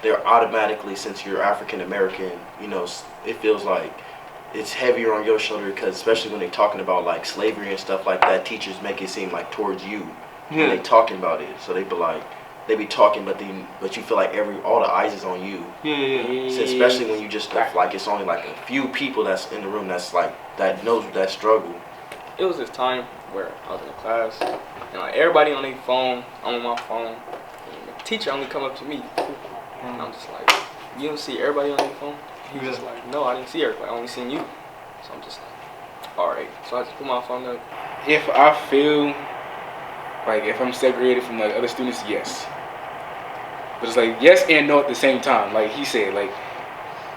they're automatically, since you're African American, you know, it feels like it's heavier on your shoulder, because especially when they're talking about like slavery and stuff like that, teachers make it seem like towards you. Yeah. When they talking about it, so they be talking, but you feel like all the eyes is on you. Yeah. So especially when you just like it's only like a few people that's in the room that's like that knows that struggle. It was this time where I was in a class and like everybody on their phone, I'm on my phone. And the teacher only come up to me, and I'm just like, you don't see everybody on their phone? He's just like, no, I didn't see everybody. I only seen you. So I'm just like, all right. So I just put my phone up. If I feel like if I'm segregated from like other students, yes. But it's like yes and no at the same time. Like he said, like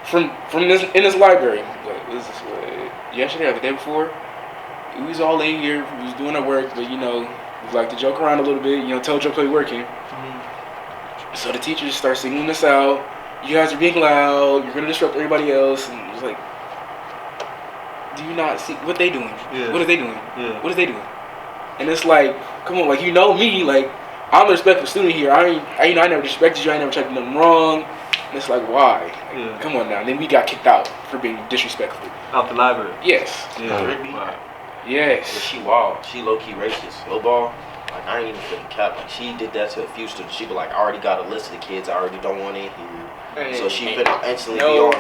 from this in this library, like this is yesterday or the day before, we was all in here, we was doing our work, but you know, we like to joke around a little bit, you know, tell jokes while we're working. So the teachers start singling us out. You guys are being loud. You're gonna disrupt everybody else. And it's like, do you not see what they doing? Yeah. What are they doing? Yeah. What are they doing? And it's like, come on, like you know me, like I'm a respectful student here. I never disrespected you. I never tried to do nothing wrong. And it's like, why? Like, come on now. And then we got kicked out for being disrespectful. Out the library. Yes. Yeah. Wow. Yes. But she wild. She low key racist. Football. Like I ain't even feeling cap. Like she did that to a few students. She be like, I already got a list of the kids I already don't want in here. So she finna instantly be on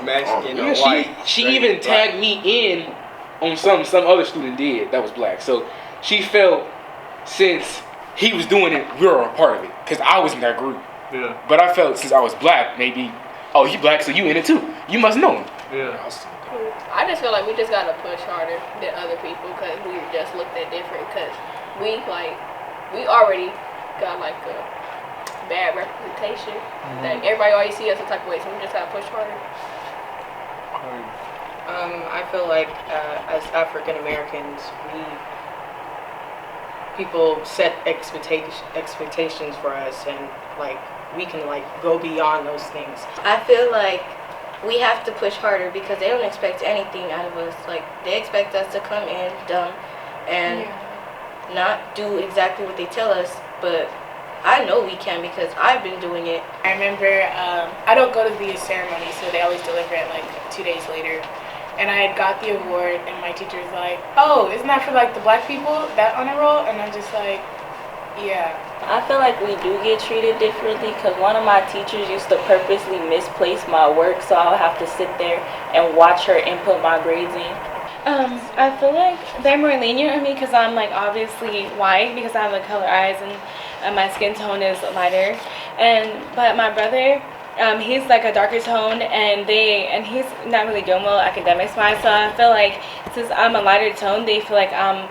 them. Yeah, she even tagged me in on some other student did that was black. So she felt since he was doing it, we were a part of it. Because I was in that group. Yeah. But I felt since I was black, maybe, oh, he black, so you in it too. You must know him. Yeah. I just feel like we just gotta push harder than other people because we just looked at different. Because we already got like a bad representation that everybody always see us a type of way, so we just gotta push harder. I feel like as African Americans, people set expectations for us, and like we can like go beyond those things. I feel like we have to push harder because they don't expect anything out of us. Like they expect us to come in dumb and not do exactly what they tell us, but I know we can because I've been doing it. I remember I don't go to the ceremony, so they always deliver it like 2 days later. And I had got the award, and my teacher was like, "Oh, isn't that for like the black people that honor roll?" And I'm just like, "Yeah." I feel like we do get treated differently because one of my teachers used to purposely misplace my work, so I would have to sit there and watch her input my grades in. I feel like they're more lenient on me because I'm like obviously white because I have the color eyes and my skin tone is lighter. But my brother, he's like a darker tone and he's not really doing well academics wise. So I feel like since I'm a lighter tone, they feel like I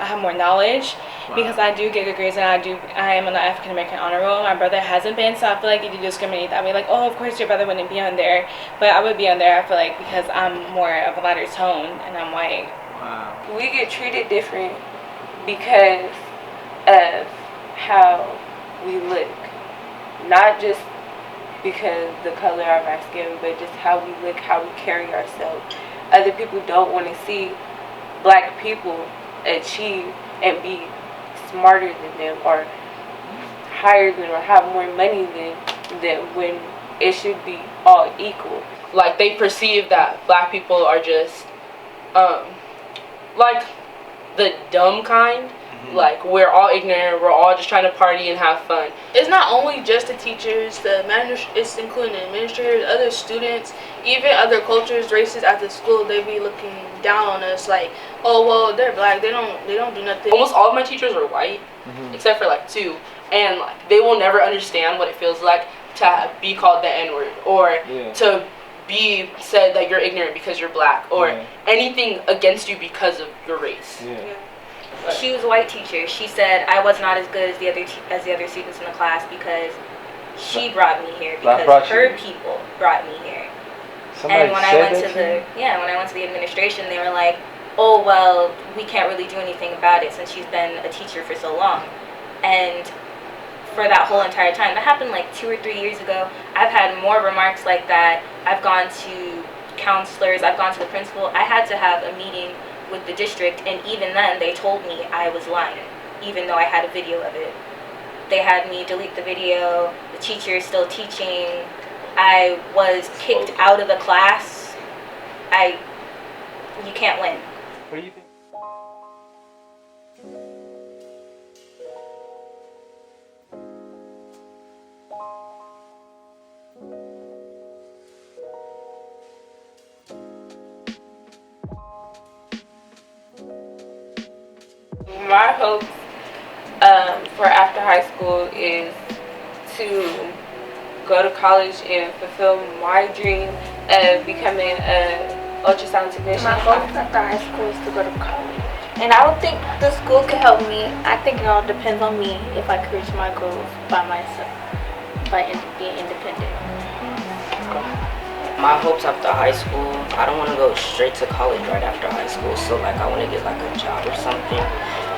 have more knowledge because I do get good grades and I am on the African American honor roll. My brother hasn't been, so I feel like if you discriminate that way, like, oh, of course your brother wouldn't be on there, but I would be on there. I feel like because I'm more of a lighter tone and I'm white. Wow. We get treated different because of how we look, not just because the color of our skin, but just how we look, how we carry ourselves. Other people don't want to see black people achieve and be smarter than them or higher than or have more money than them when it should be all equal. Like they perceive that black people are just like the dumb kind. Like we're all ignorant, we're all just trying to party and have fun. It's not only just the teachers, it's including the administrators, other students, even other cultures, races at the school. They be looking down on us like, oh well, they're black, they don't do nothing. Almost all of my teachers are white, except for like 2, and like they will never understand what it feels like to be called the N-word or to be said that you're ignorant because you're black or anything against you because of your race. She was a white teacher. She said I was not as good as the other students in the class because she brought me here because her people brought me here. Somebody and when I went to the administration, they were like, "Oh well, we can't really do anything about it since she's been a teacher for so long." And for that whole entire time, that happened like 2 or 3 years ago. I've had more remarks like that. I've gone to counselors. I've gone to the principal. I had to have a meeting with the district, and even then they told me I was lying, even though I had a video of it. they had me delete the video. The teacher is still teaching. I was kicked out of the class. You can't win. What do you think? My hopes for after high school is to go to college and fulfill my dream of becoming an ultrasound technician. My goal after high school is to go to college. And I don't think the school could help me. I think it all depends on me if I could reach my goals by myself, by being independent. My hopes after high school, I don't want to go straight to college right after high school. So like I want to get like a job or something.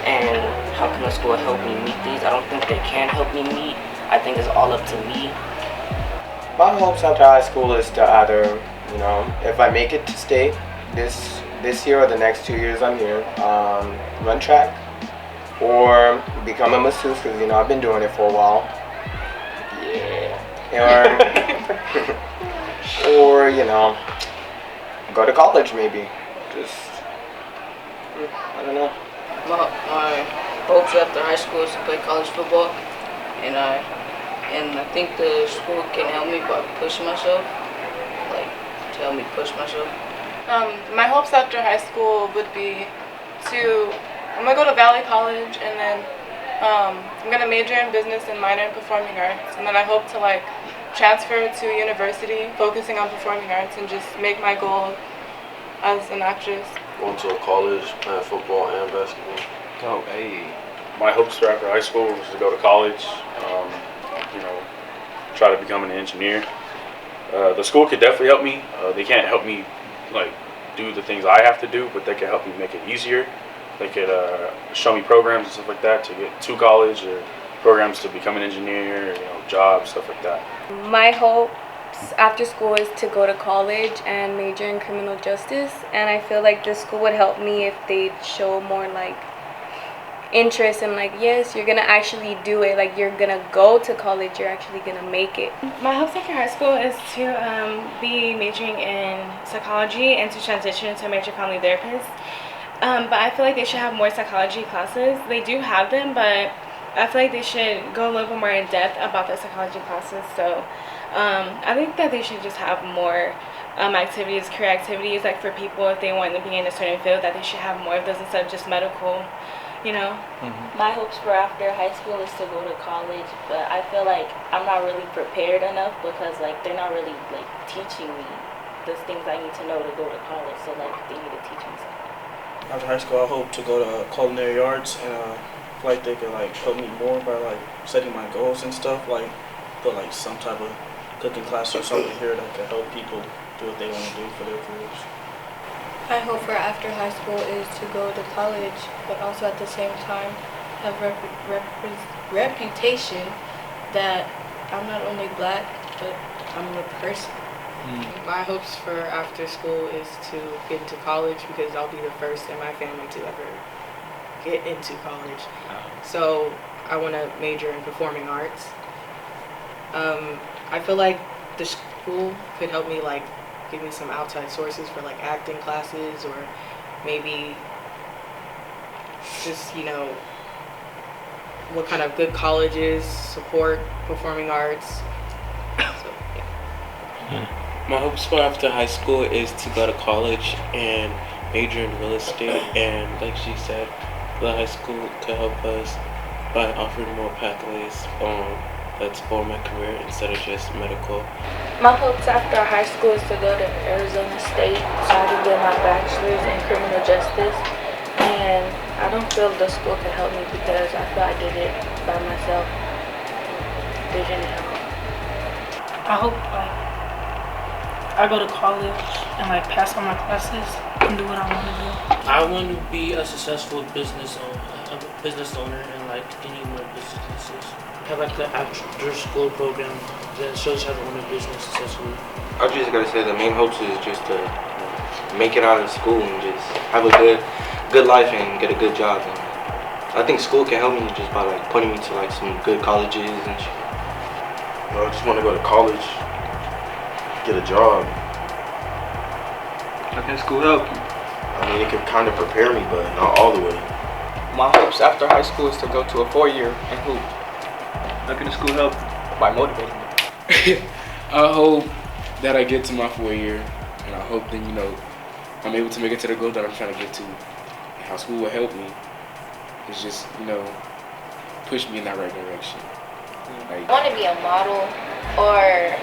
And how can the school help me meet these? I don't think they can help me meet. I think it's all up to me. My hopes after high school is to either, you know, if I make it to state this year or the next 2 years I'm here, run track or become a masseuse because, you know, I've been doing it for a while. Yeah. Or, you know, go to college maybe. Just, I don't know. My hopes after high school is to play college football, and I think the school can help me by pushing myself, like to help me push myself. My hopes after high school would be I'm gonna go to Valley College, and then I'm gonna major in business and minor in performing arts, and then I hope to like transfer to university, focusing on performing arts, and just make my goal as an actress. Going to a college, playing football and basketball. Oh, hey. My hopes for after high school was to go to college, you know, try to become an engineer. The school could definitely help me. They can't help me, like, do the things I have to do, but they can help me make it easier. They could show me programs and stuff like that to get to college, or programs to become an engineer, you know, jobs, stuff like that. My hopes after school is to go to college and major in criminal justice, and I feel like this school would help me if they show more like interest in like, yes, you're gonna actually do it, like you're gonna go to college, you're actually gonna make it. My hopes after high school is to be majoring in psychology and to transition into a major family therapist. But I feel like they should have more psychology classes. They do have them, but I feel like they should go a little bit more in depth about the psychology classes. So I think that they should just have more activities, career activities, like for people if they want to be in a certain field, that they should have more of those instead of just medical, you know. My hopes for after high school is to go to college, but I feel like I'm not really prepared enough because like they're not really like teaching me the things I need to know to go to college. So like they need to teach me something. After high school, I hope to go to culinary arts, and I feel like they could like help me more by like setting my goals and stuff, like put like some type of cooking class or something here that could help people do what they want to do for their careers. My hope for after high school is to go to college, but also at the same time have reputation that I'm not only black, but I'm a person. My hopes for after school is to get into college because I'll be the first in my family to ever get into college. So I want to major in performing arts. I feel like the school could help me like give me some outside sources for like acting classes, or maybe just, you know, what kind of good colleges support performing arts. So, yeah. My hopes for after high school is to go to college and major in real estate, and like she said, the high school could help us by offering more pathways that support my career instead of just medical. My hopes after high school is to go to Arizona State so I can get my bachelor's in criminal justice, and I don't feel the school can help me because I feel I did it by myself. They didn't help. I hope like I go to college and like pass all my classes and do what I want to do. I want to be a successful business owner and like any more businesses. Have like the after school program that shows how to run a business successfully. I just gotta say the main hopes is just to make it out of school and just have a good life and get a good job and I think school can help me just by like putting me to like some good colleges and shit. I just want to go to college, get a job. How can school help you? I mean, it could kind of prepare me, but not all the way. My hopes after high school is to go to a 4-year and hoop. How can the school help you? By motivating me. I hope that I get to my 4-year, and I hope that, you know, I'm able to make it to the goal that I'm trying to get to. And how school will help me is just, you know, push me in that right direction. Like, I want to be a model or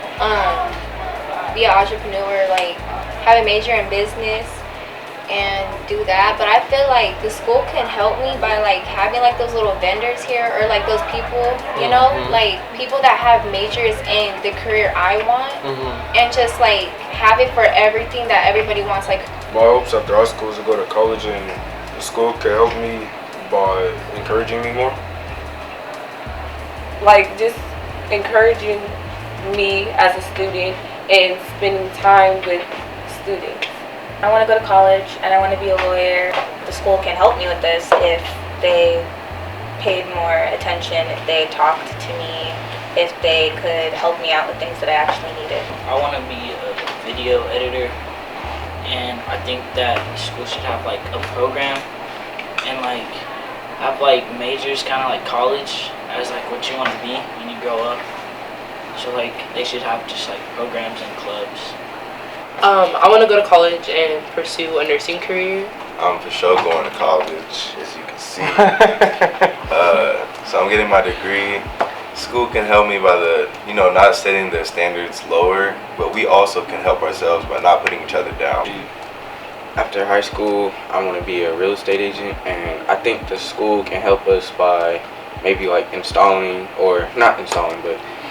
be an entrepreneur, like have a major in business and do that. But I feel like the school can help me by like having like those little vendors here, or like those people, you know, like people that have majors in the career I want, and just like have it for everything that everybody wants. Like My hopes after high school is to go to college, and the school can help me by encouraging me more. Like just encouraging me as a student and spending time with students. I want to go to college and I want to be a lawyer. The school can help me with this if they paid more attention, if they talked to me, if they could help me out with things that I actually needed. I want to be a video editor, and I think that school should have like a program and like have like majors kind of like college as like what you want to be when you grow up. So like they should have just like programs and clubs. I want to go to college and pursue a nursing career. I'm for sure going to college, as you can see. So I'm getting my degree. School can help me by not setting the standards lower, but we also can help ourselves by not putting each other down. After high school, I want to be a real estate agent, and I think the school can help us by maybe like but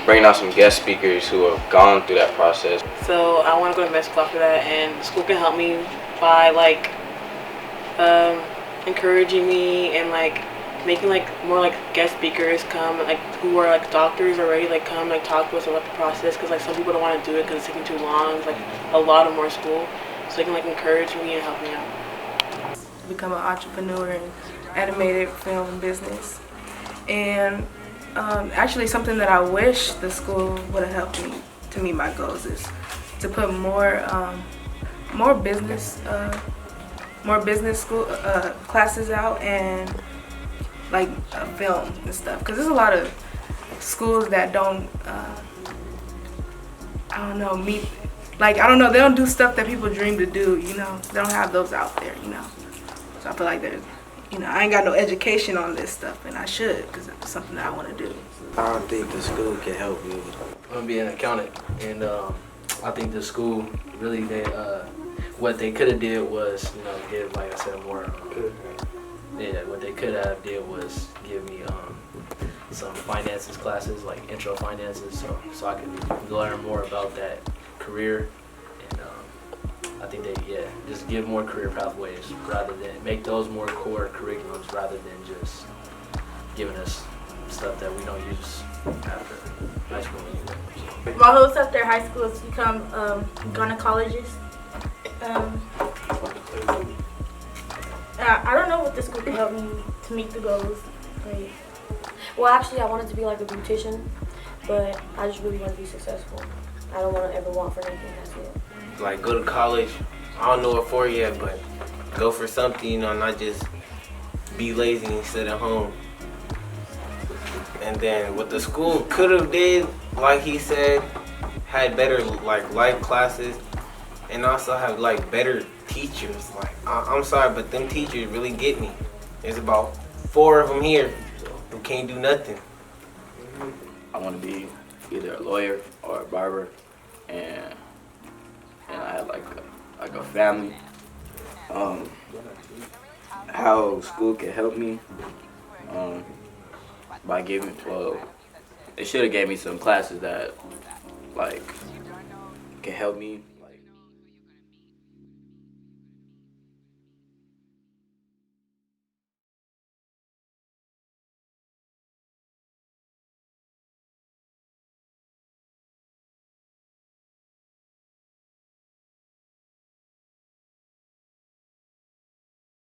bringing out some guest speakers who have gone through that process. So I want to go to med school after that, and the school can help me by like encouraging me and like making like more like guest speakers come, like who are like doctors already, like come like talk to us about the process, because like some people don't want to do it because it's taking too long. It's like a lot of more school, so they can like encourage me and help me out. Become an entrepreneur in animated film business, and actually something that I wish the school would have helped me to meet my goals is to put more business school classes out, and like film and stuff, because there's a lot of schools that don't they don't do stuff that people dream to do, you know. They don't have those out there, you know. So I feel like there's, I ain't got no education on this stuff, and I should, because it's something that I want to do. I don't think the school can help me. I'm gonna be an accountant, and I think the school really what they could have did was give, like I said, more. What they could have did was give me some finances classes, like intro finances, so I could learn more about that career. And I think they just give more career pathways rather than make those more core curriculums rather than just giving us stuff that we don't use after high school. My hopes after high school is to become gynecologist. I don't know what the school can help me to meet the goals. Well, actually, I wanted to be like a beautician, but I just really want to be successful. I don't want to ever want for anything. That's it. Like go to college. I don't know what for yet, but go for something, not just be lazy and sit at home. And then what the school could have did, like he said, had better like life classes, and also have like better teachers. Like I'm sorry, but them teachers really get me. There's about 4 of them here who can't do nothing. I want to be either a lawyer or a barber, and I have like a family. How school can help me by giving, they should have gave me some classes that like can help me